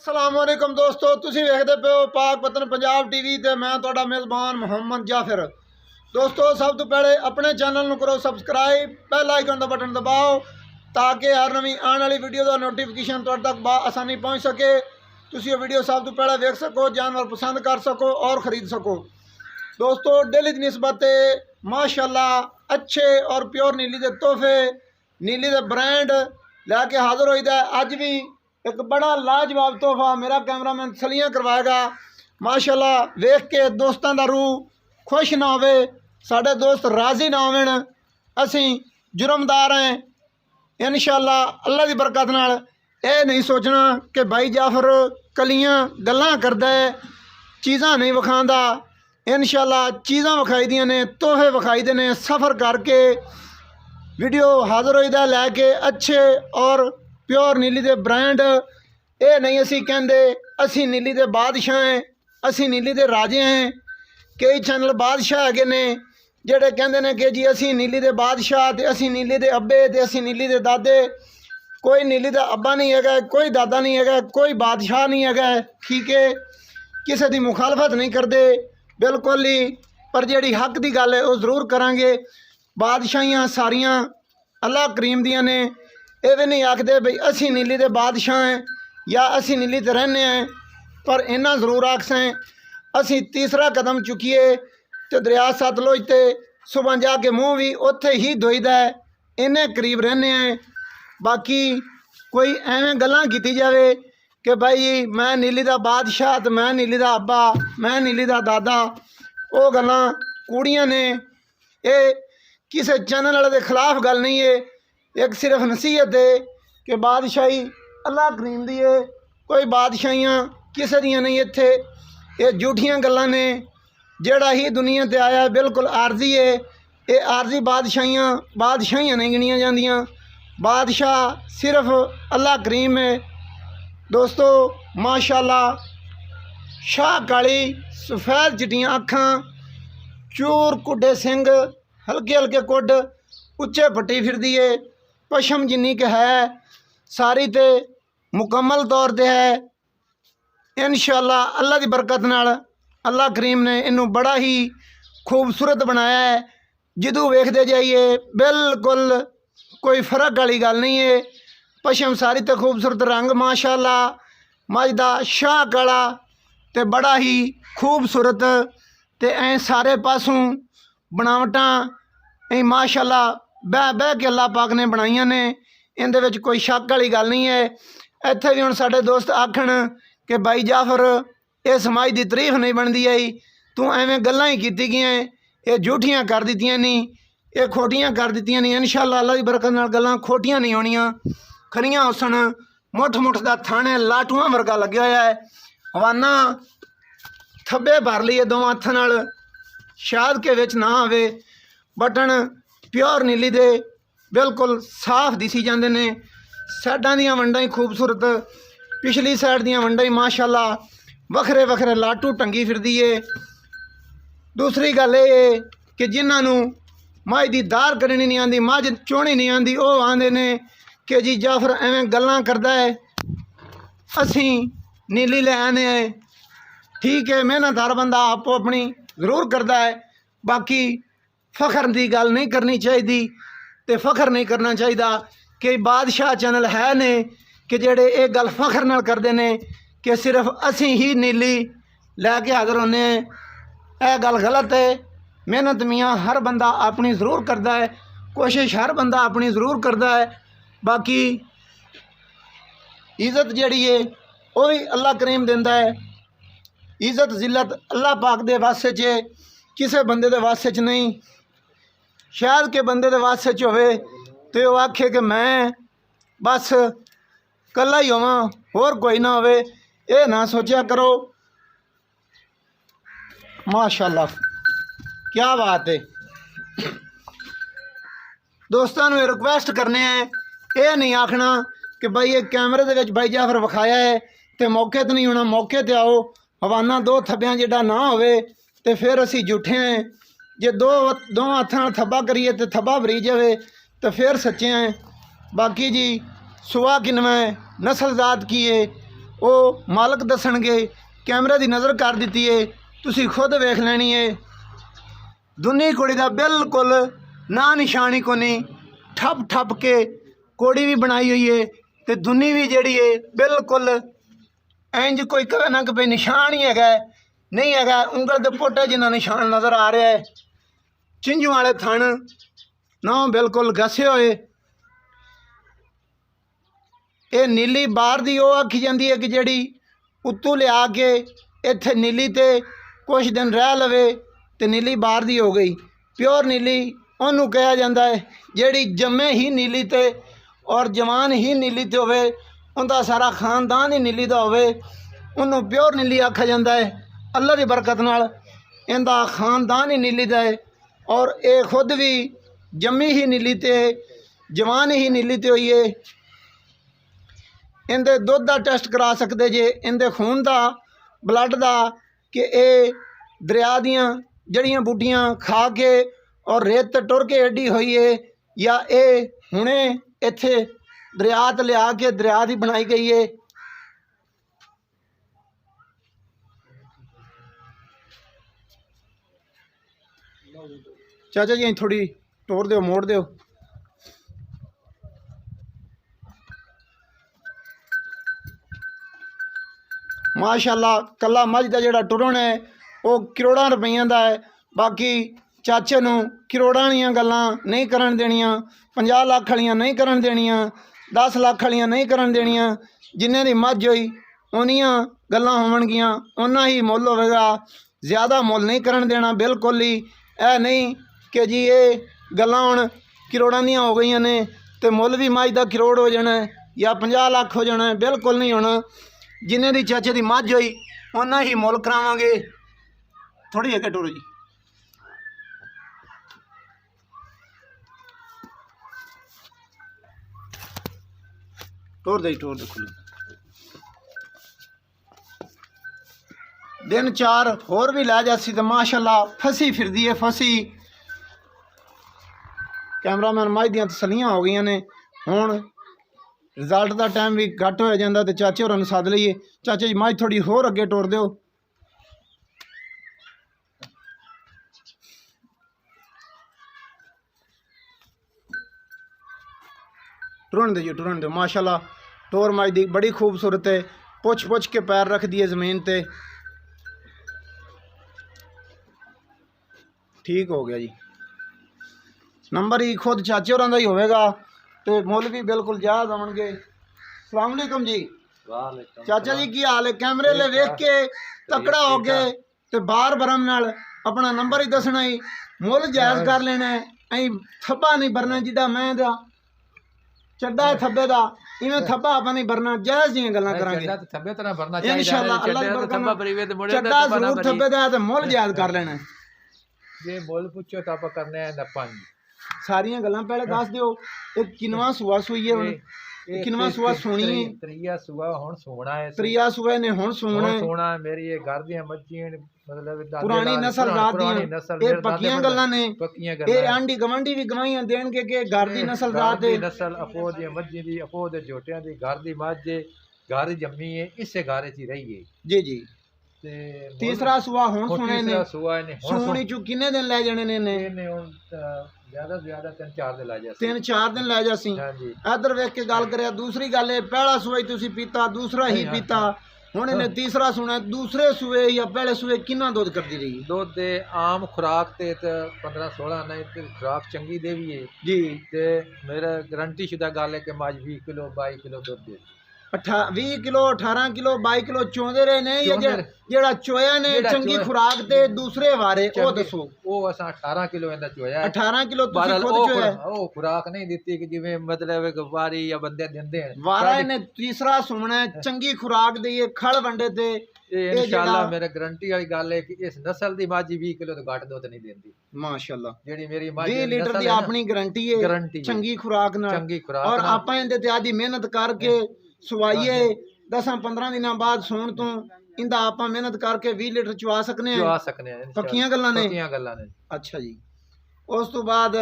अस्सलामुअलैकुम दोस्तों, तुसी वेखदे पे हो पाक पतन पंजाब टीवी ते मैं तुहाडा मेज़बान मुहम्मद जाफिर। दोस्तों, सब तो पहले अपने चैनल नूं करो सबसक्राइब, बेल आइकन का बटन दबाओ ताकि हर नवीं आने वाली वीडियो का नोटिफिकेशन तुहाडे तक आसानी पहुँच सके। तुसी ये वीडियो सब तो पहले वेख सको, जानवर पसंद कर सको और ख़रीद सको। दोस्तों, डेली की निस्बत माशाअल्लाह अच्छे और प्योर नीली के तोहफे, नीली के ब्रांड लैके हाज़र होईदा। अज भी एक बड़ा लाजवाब तोहफा मेरा कैमरामैन सलियां करवाएगा। माशाअल्लाह वेख के दोस्तों का रूह खुश ना होवे, साडे दोस्त राज़ी ना होवन, असी जुर्मदार हैं। इंशाअल्लाह अल्लाह की बरकत नाल ये नहीं सोचना कि भाई जाफर कलियां गल्लां करदा है, चीज़ां नहीं विखांदा। इंशाअल्लाह चीज़ां विखाई दियां ने, तोहफे विखाई दे ने। सफ़र करके वीडियो हाज़र होईदा लैके अच्छे और प्योर नीली दे ब्रांड। ये नहीं असी कहते असी नीली दे बादशाह हैं, असी नीली दे राजे हैं। कई चैनल बादशाह है ने जेड़े कहते हैं कि जी असी नीली दे बादशाह, ते असी नीली दे अब्बे, ते असी नीली दे दादे। कोई नीली दा अब्बा नहीं है, कोई दादा नहीं है, कोई बादशाह नहीं है। ठीक है, किसी की मुखालफत नहीं करते बिल्कुल ही, पर जी हक की गल है वह जरूर करांगे। बादशाहियाँ सारियाँ अल्लाह करीम दियां ने। ये भी नहीं आखते बई असी नीली दे बादशाह हैं या असी नीली ते रहने हैं, पर इन्ना जरूर आखसें असी तीसरा कदम चुकीए तो दरिया सतलुज ते सुबह जाके मुँह भी उत्थे ही धोईदा है, इन्ने करीब रहने हैं। बाकी कोई एवें गल्लां कीती जावे कि भाई मैं नीली दा बादशाह, तो मैं नीली दा अब्बा, मैं नीली दा दादा, वो गल्लां कूड़ियां ने। ये किसी चैनल वाले के खिलाफ गल नहीं है, एक सिर्फ नसीहत है कि बादशाही अल्लाह करीम दी है, कोई बादशाहियाँ किसी दियां नहीं। इत्थे ये झूठियां गल्लां ने। जेड़ा ही दुनिया ते आया बिल्कुल आरजी है। ये आरजी बादशाहियाँ नहीं गिनिया जांदियां। बादशाह सिर्फ अल्लाह करीम है। दोस्तों माशाअल्लाह शाह काली, सफ़ेद चिट्टियां अखां, चूर कुड्डे सिंग, हल्के हल्के कुड, उच्चे पट्टी फिरदी है, पशम जिन्नी के है, सारी ते मुकम्मल तौर पर है। इंशाअल्लाह अल्लाह की बरकत नाल अल्लाह करीम ने इनू बड़ा ही खूबसूरत बनाया है। जिदू वेखते जाइए बिल्कुल कोई फर्क वाली गल नहीं है। पशम सारी तो खूबसूरत, रंग माशाअल्लाह मजदा शाह काला ते बड़ा ही खूबसूरत, ते ऐ सारे पासों बनावटां ऐ माशाअल्लाह बह बह के अल्लाह पाक ने बनाइया ने। इहदे विच कोई शक वाली गल नहीं है। इत्थे भी हुण साडे दोस्त आखण कि भाई जाफर इस समाज की तारीफ नहीं बनती आई, तू एवें गल्लां ही कीती गई, ये झूठियां कर दित्तियां नहीं, ये खोटियां कर दित्तियां नहीं। इंशाअल्लाह अल्लाह की बरकत नाल गल्लां खोटियां नहीं होणियां, खरियां हुसन। मुठ मुठ दा थाने लाटूआं वर्गा लग्या होया है। हवाना थब्बे भर लईए दोवां हत्थां नाल, शायद के विच ना आवे। बटन प्योर नीली दे बिल्कुल साफ दिसी जाते हैं। साइडां दियां वंडां ही खूबसूरत, पिछली साइड दियां वंडां ही माशाअल्लाह वखरे वखरे लाटू टंगी फिरदी है। दूसरी गल ये कि जिन्होंने मझ की दार करनी नहीं आती, मझ चोनी नहीं आती, वो आते ने कि जी जाफर एवें गल्लां करदा है, असी नीली ले आने हैं। ठीक है, मेहनत हर बंदा आपो अपनी जरूर करता है। बाकी फखर की गल नहीं करनी चाहिए, तो फखर नहीं करना चाहिए कि बादशाह चैनल है ने कि जेड़े ये गल फखर नाल करते हैं कि सिर्फ असी ही नीली लैके हाज़र होने हैं। यह गल गलत है। मेहनत मियाँ हर बंदा अपनी जरूर करता है, कोशिश हर बंदा अपनी जरूर करता है। बाकी इज़्ज़त जिहड़ी है वो भी अल्लाह करीम दिंदा है। इज़्ज़त जिल्लत अल्लाह पाक दे वास्ते च है, किसी बंदे दे वास्ते च नहीं। शायद के बंदे दे वास्ते च होवे तो वह आखे कि मैं बस कला ही होवां, होर कोई ना होवे। ये ना सोचा करो। माशाअल्लाह क्या बात है। दोस्तों ने रिक्वेस्ट करने हैं, ये नहीं आखना कि भाई ये कैमरे दे विच भाई जाफर विखाया है तो मौके तो नहीं होना। मौके तो आओ, हवाना दो थब्बियां जिड्डा ना होवे तो फिर असी झूठे हैं। जे दो हत्थां नाल थब्बा करिए तो थब्बा भरी जाए तो फिर सच्चे हैं। बाकी जी सुआ किनवा है, नस्ल जात की है, ਉਹ ਮਾਲਕ ਦੱਸਣਗੇ। ਕੈਮਰੇ ਦੀ ਨਜ਼ਰ ਕਰ ਦਿੱਤੀ ਏ, ਤੁਸੀਂ ਖੁਦ ਵੇਖ ਲੈਣੀ ਏ। ਦੁੰਨੀ ਕੁੜੀ ਦਾ ਬਿਲਕੁਲ ਨਾ ਨਿਸ਼ਾਨੀ ਕੋਨੀ, ਠੱਪ ਠੱਪ ਕੇ ਕੋੜੀ ਵੀ ਬਣਾਈ ਹੋਈ ਏ ਤੇ ਦੁੰਨੀ ਵੀ ਜਿਹੜੀ ਏ ਬਿਲਕੁਲ ਇੰਜ ਕੋਈ ਕਹੇ ਨਾ ਕਿ ਭਈ ਨਿਸ਼ਾਨ ਹੀ ਹੈਗਾ, ਨਹੀਂ ਹੈਗਾ। ਉਂਗਲ ਦੇ ਪੋਟੇ ਜਿੰਨਾ ਨਿਸ਼ਾਨ ਨਜ਼ਰ ਆ ਰਿਹਾ ਹੈ। ਚਿੰਝੂ ਵਾਲੇ ਥਣ ਨਾ ਬਿਲਕੁਲ ਘਸੇ ਹੋਏ। ਇਹ ਨੀਲੀ ਬਾਹਰ ਦੀ ਉਹ ਆਖੀ ਜਾਂਦੀ ਹੈ ਕਿ ਜਿਹੜੀ ਉੱਤੋਂ ਲਿਆ ਕੇ ਇੱਥੇ ਨੀਲੀ ਤੇ ਕੁਛ ਦਿਨ ਰਹਿ ਲਵੇ ਤੇ ਨੀਲੀ ਬਾਹਰ ਦੀ ਹੋ ਗਈ। ਪਿਓਰ ਨੀਲੀ ਉਹਨੂੰ ਕਿਹਾ ਜਾਂਦਾ ਹੈ ਜਿਹੜੀ ਜੰਮੇ ਹੀ ਨੀਲੀ ਤੇ ਔਰ ਜਵਾਨ ਹੀ ਨੀਲੀ ਤੇ ਹੋਵੇ, ਉਹਦਾ ਸਾਰਾ ਖਾਨਦਾਨ ਹੀ ਨੀਲੀ ਦਾ ਹੋਵੇ, ਉਹਨੂੰ ਪਿਓਰ ਨੀਲੀ ਆਖਿਆ ਜਾਂਦਾ ਹੈ। ਅੱਲਾ ਦੀ ਬਰਕਤ ਨਾਲ ਇਹਦਾ ਖਾਨਦਾਨ ਹੀ ਨੀਲੀ ਦਾ ਹੈ ਔਰ ਇਹ ਖੁਦ ਵੀ ਜੰਮੀ ਹੀ ਨੀਲੀ ਤੇ ਜਵਾਨ ਹੀ ਨੀਲੀ ਤੇ ਹੋਈ ਹੈ। ਇਹਦੇ ਦੁੱਧ ਦਾ ਟੈਸਟ ਕਰਾ ਸਕਦੇ ਜੇ, ਇਹਦੇ ਖੂਨ ਦਾ, ਬਲੱਡ ਦਾ, ਕਿ ਇਹ ਦਰਿਆ ਦੀਆਂ ਜੜੀਆਂ ਬੂਟੀਆਂ ਖਾ ਕੇ ਔਰ ਰੇਤ ਤੇ ਟੁਰ ਕੇ ਐਡੀ ਹੋਈ ਹੈ ਜਾਂ ਇਹ ਹੁਣੇ ਇੱਥੇ ਦਰਿਆ ਤੇ ਲਿਆ ਕੇ ਦਰਿਆ ਦੀ ਬਣਾਈ ਗਈ ਹੈ। ਚਾਚਾ ਜੀ ਥੋੜੀ ਟੋਰ ਦਿਓ, ਮੋੜ ਦਿਓ। ਮਾਸ਼ਾਅੱਲਾ ਕੱਲਾ ਮੱਝ ਦਾ ਜਿਹੜਾ ਟੁਰਨ ਹੈ ਉਹ ਕਰੋੜਾਂ ਰੁਪਈਆਂ ਦਾ ਹੈ। ਬਾਕੀ ਚਾਚੇ ਨੂੰ ਕਰੋੜਾਂ ਦੀਆਂ ਗੱਲਾਂ ਨਹੀਂ ਕਰਨ ਦੇਣੀਆਂ, 50 ਲੱਖ ਵਾਲੀਆਂ ਨਹੀਂ ਕਰਨ ਦੇਣੀਆਂ, 10 ਲੱਖ ਵਾਲੀਆਂ ਨਹੀਂ ਕਰਨ ਦੇਣੀਆਂ। ਜਿੰਨੇ ਦੀ ਮੱਝ ਹੋਈ ਉਨੀਆਂ ਗੱਲਾਂ ਹੋਣਗੀਆਂ, ਓਨਾ ਹੀ ਮੁੱਲ ਹੋਵੇਗਾ। ਜ਼ਿਆਦਾ ਮੁੱਲ ਨਹੀਂ ਕਰਨ ਦੇਣਾ ਬਿਲਕੁਲ ਹੀ। ਇਹ ਨਹੀਂ ਕਿ ਜੀ ਇਹ ਗੱਲਾਂ ਹੁਣ ਕਰੋੜਾਂ ਦੀਆਂ ਹੋ ਗਈਆਂ ਨੇ ਤੇ ਮੁੱਲ ਵੀ ਮੱਝ ਦਾ ਕਰੋੜ ਹੋ ਜਾਣਾ ਜਾਂ 50 ਲੱਖ ਹੋ ਜਾਣਾ, ਬਿਲਕੁਲ ਨਹੀਂ ਹੋਣਾ। ਜਿੰਨੇ ਦੀ ਚਾਚੇ ਦੀ ਮੱਝ ਹੋਈ ਉਹਨਾਂ ਹੀ ਮੁੱਲ ਕਰਾਵਾਂਗੇ। ਥੋੜੀ ਅੱਗੇ ਟੁਰੋ ਜੀ। ਟੋਰ ਦੇ ਖੁੱਲੀ। ਦਿਨ 4 ਹੋਰ ਵੀ ਲੈ ਜਾਸੀ ਤੇ ਮਾਸ਼ਾਅੱਲਾ ਫਸੀ ਫਿਰਦੀ ਹੈ, ਫਸੀ। ਕੈਮਰਾਮੈਨ ਮੱਝ ਦੀਆਂ ਤਸੱਲੀਆਂ ਹੋ ਗਈਆਂ ਨੇ। ਹੁਣ ਰਿਜ਼ਲਟ ਦਾ ਟਾਈਮ ਵੀ ਘੱਟ ਹੋ ਜਾਂਦਾ ਤੇ ਚਾਚੇ ਹੋਰਾਂ ਨੂੰ ਸੱਦ ਲਈਏ। ਚਾਚਾ ਜੀ ਮੱਝ ਥੋੜੀ ਹੋਰ ਅੱਗੇ ਟੋਰ ਦਿਓ। ਟੁਰਨ ਦਿਓ ਮਾਸ਼ਾਅੱਲਾ। ਟੋਰ मज दी बड़ी खूबसूरत है। पुछ के पैर रख दिए ज़मीन पे। ठीक हो गया जी। नंबर ही खुद चाचे होरां दा ही होवेगा तो मुल भी बिल्कुल जायज़ आउणगे। अस्सलाम वालेकुम जी। चाचा जी की हाल है? कैमरे ले वेख के तकड़ा हो गए तो बार बरम नाल अपना नंबर ही दसना ही, मुल जायज़ कर लेना है। अं थब्बा नहीं भरना जिदा मैं दा चड्डा है थब्बे दा, इवें थब्बा आपा नहीं भरना। जायज़ जी गल्लां करांगे इंशाअल्लाह। अल्लाह दी बरकत चड्डा जरूर थब्बे दा ते मुल जायज़ कर लेना। जे मुल पुछो तो आप करने हैं 5 सारियां गल्लां पहले दस दिओ। एक किनवा सुआ सुई है, हुण किनवा सुआ सोनी है? त्रिया सुआ हुण सोना है। त्रिया सुआ ने हुण सोना है। सोना मेरी ये घर दी मच्छी मतलब पुरानी नस्ल रात दी ये पक्कियां गल्लां ने। ये आंडी गवांडी भी गवाहियां देणगे कि घर दी नस्ल रात है। नस्ल अपो दी मच्छी दी, अपो दे झोटियां दी, घर दी मझ है, घर दी जम्मी है, इसे घर च रही है जी जी। तीसरा सुआ हुण सुने ने। सोनी चू किन्ने दिन ले जाने ने? ज्यादा से ज्यादा 3-4 दिन ला जा। 3-4 दिन लै जासी। इधर वेख के गल करे। दूसरी गल है पहला सुआ ही तुसी पीता, दूसरा ही पीता, हुण इन्हें तीसरा सुना। दूसरे सुए या पहले सुए किन्ना दुध करती रही? दुध आम खुराक ते 15-16 नहीं ते खुराक चंगी दे भी है जी। ते मेरा गारंटी शुदा गल है कि मज 20 किलो 22 किलो दुध दे 20 किलो 18 किलो 22 किलो चोंदे रहे ने या जेड़ा चोया ने चंगी खुराक ते दूसरे वारे ओ दसो। ओ असा 18 किलो इंदा चोया। 18 किलो तुसी खुद चोया? ओ खुराक नहीं दित्ती कि जिवें मतलब एक वारी या बंदे दिंदे हैं। वारा ने तीसरा सुमना है चंगी खुराक दे खड़ वंडे ते इंशाअल्लाह मेरा गारंटी वाली गल है कि इस नस्ल दी माजी 20 किलो तो घट दुध नहीं देंदी माशाअल्लाह। जेडी मेरी माजी 20 लीटर दी अपनी गारंटी है चंगी खुराक नाल। चंगी खुराक और आपा इंदे ते आदी मेहनत करके सुवाइए 10-15 दिन बाद सोन तो इंदा आपा मेहनत करके 20 लीटर चुआ सकने हैं। पक्कियां गल्लां ने। अच्छा जी। उस तो बाद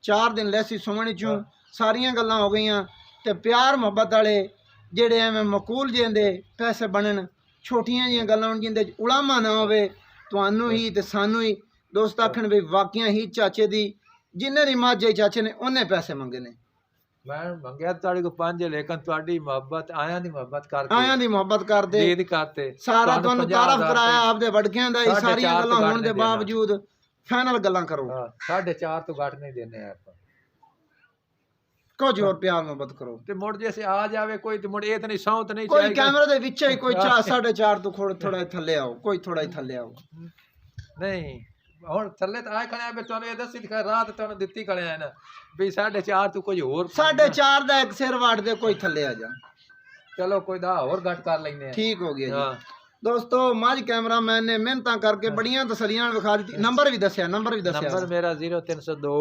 4 दिन लैसी सुमन चू सारियां गल्लां हो गईयां ते प्यार मोहब्बत वाले ਜਿਹੜੇ ਐਵੇਂ ਮਕੂਲ ਜਿਹੇ ਪੈਸੇ ਬਣਨ, ਛੋਟੀਆਂ ਜਿਹੀਆਂ ਗੱਲਾਂ ਹੋਣ ਜਿੰਦੇ 'ਚ ਉਲਾਮਾ ਨਾ ਹੋਵੇ, ਤੁਹਾਨੂੰ ਹੀ ਤੇ ਸਾਨੂੰ ਹੀ ਦੋਸਤ ਆਖਣ ਵੀ ਵਾਕਿਆ ਹੀ ਚਾਚੇ ਦੀ ਜਿੰਨੇ ਦੀ ਮਾਝੇ ਚਾਚੇ ਨੇ ਉਹਨੇ ਪੈਸੇ ਮੰਗੇ ਨੇ। मैं मंगया ਤੁਹਾਡੇ ਕੋ 5 ਲੇਕਿਨ ਤੁਹਾਡੀ ਮੁਹੱਬਤ ਆਇਆਂ ਦੀ ਮੁਹੱਬਤ ਕਰਕੇ ਆਇਆਂ ਦੀ ਮੁਹੱਬਤ ਕਰਦੇ ਜੀਦ ਕਰਤੇ ਸਾਰਾ ਤੁਹਾਨੂੰ ਤਾਰਫ ਕਰਾਇਆ ਆਪਦੇ ਵੜਕਿਆਂ ਦਾ ਹੀ, ਸਾਰੀਆਂ ਗੱਲਾਂ ਹੋਣ ਦੇ ਬਾਵਜੂਦ ਫਾਈਨਲ ਗੱਲਾਂ ਕਰੋ। 4.5 ਤੋਂ ਘੱਟ ਨਹੀਂ ਦੇਣੇ ਆਪਾਂ, ਕੁਝ ਹੋਰ ਪਿਆਰ ਮੁਹੱਬਤ ਕਰੋ ਤੇ ਮੁੜ ਜੇ ਅਸੀਂ ਆ ਜਾਵੇ ਕੋਈ ਤੇ ਮੁੜ ਇਹ ਤਾਂ ਨਹੀਂ ਸੌਂਤ ਨਹੀਂ ਕੋਈ ਕੈਮਰੇ ਦੇ ਵਿੱਚ ਹੀ ਕੋਈ 4.5 ਤੋਂ ਥੋੜਾ ਥੱਲੇ ਆਓ, ਕੋਈ ਥੋੜਾ ਹੀ ਥੱਲੇ ਆਓ। ਨਹੀਂ ਹੁਣ ਥੱਲੇ ਤਾਂ ਆਏ ਖੜਿਆ ਵੀ ਤੁਹਾਨੂੰ ਇਹ ਦੱਸੀ ਦਿਖਾ ਰਾਤ ਤੁਹਾਨੂੰ ਦਿੱਤੀ ਖੜਿਆ ਨਾ ਵੀ 4.5 ਤੋਂ ਕੁਝ ਹੋਰ 4.5 ਦਾ ਇੱਕ ਸਿਰ ਵਾਟ ਦੇ, ਕੋਈ ਥੱਲੇ ਆ ਜਾ। ਚਲੋ ਕੋਈ ਦਾ ਹੋਰ ਘੱਟ ਕਰ ਲੈਨੇ ਆ, ਠੀਕ ਹੋ ਗਿਆ ਜੀ। ਦੋਸਤੋ ਮਾਝ ਕੈਮਰਾਮੈਨ ਨੇ ਮਿਹਨਤਾਂ ਕਰਕੇ ਬੜੀਆਂ ਤਸੱਲੀਆਂ ਵਿਖਾ ਦਿੱਤੀ। ਨੰਬਰ ਵੀ ਦੱਸਿਆ ਨੰਬਰ ਮੇਰਾ 0302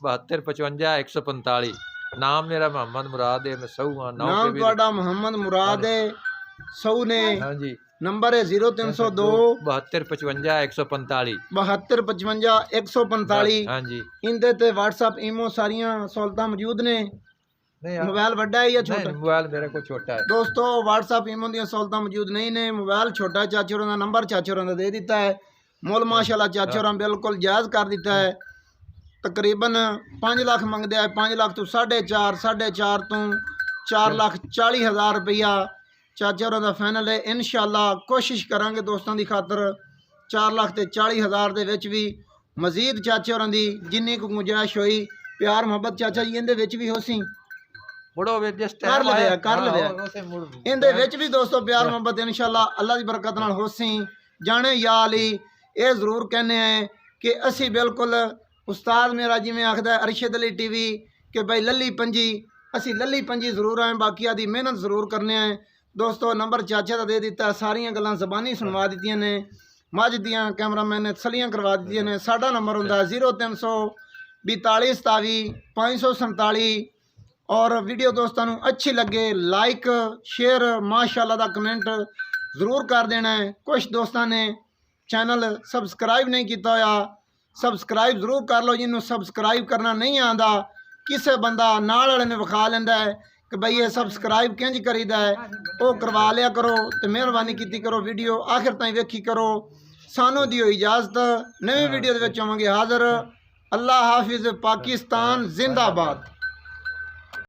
7255 145। ਨਾਮ ਮੇਰਾ ਮੁਹੰਮਦ ਮੁਰਾਦ ਹੈ, ਮੈਂ ਸਹੂ ਹਾਂ। ਨਾਮ ਤੁਹਾਡਾ ਮੁਹੰਮਦ ਮੁਰਾਦ ਹੈ, ਸਹੂ ਨੇ। ਹਾਂਜੀ ਨੰਬਰ ਹੈ 0302 7255 145 7255 145। ਹਾਂਜੀ ਇੰਦੇ ਤੇ WhatsApp ਈਮੋ ਸਾਰੀਆਂ ਸਹੂਲਤਾਂ ਮੌਜੂਦ ਨੇ। मोबाइल ਵੱਡਾ है या छोटा? मोबाइल मेरे को छोटा है दोस्तों। WhatsApp ईमो दी सहूलतां मौजूद नहीं ने। मोबाइल छोटा है, चाचे होरां दा नंबर चाचे होरां दा दे दिता है। मुल माशाल्लाह चाचे होरां बिल्कुल जायज़ कर दिता है। तकरीबन 5 लाख मंगदे है, 5 लाख तो 4.5 4.5 तो 4,40,000 रुपया चाचे होरां दा फाइनल है। इंशाअल्लाह कोशिश करांगे दोस्तां दी खातर 4,40,000 दे विच भी मजीद चाचे होरां दी जिन्नी को गुंजाइश होई प्यार मुहब्बत चाचा जी इहदे विच भी होसी कर लवे इहदे विच भी दोस्तों प्यार मुहब्बत इंशाअल्लाह अल्लाह दी बरकत नाल होसी। जाने या अली ये जरूर कहने हैं कि असी बिल्कुल उस्ताद मेरा जिवें आखदा अरशद अली टीवी कि भाई लली पंजी, असी लली पंजी जरूर आए, बाकी आदि मेहनत जरूर करने हैं। दोस्तों नंबर चाचा का दे दिता, सारियां गल्लां ज़बानी सुनवा दित्तियां ने, मझ दियां कैमरामैन ने तसलियां करवा दित्तियां ने। साडा नंबर हुंदा 0342 27 547। और वीडियो दोस्तों अच्छी लगे लाइक शेयर माशाल्लाह दा कमेंट ज़रूर कर देना है। कुछ दोस्तों ने चैनल सबसक्राइब नहीं किया होया, सबसक्राइब ज़रूर कर लो। जिन्होंने सबसक्राइब करना नहीं आंदा, किसी बंदा नाल वाले ने विखा लेंदा है कि भाई ये सबसक्राइब किंज करीदा है, वो करवा लिया करो तो मेहरबानी की करो, वीडियो आखिर ताईं वेखी करो। सानू दियो इजाज़त, नवी वीडियो दे विच आवांगे हाज़र। अल्लाह हाफिज़, पाकिस्तान जिंदाबाद।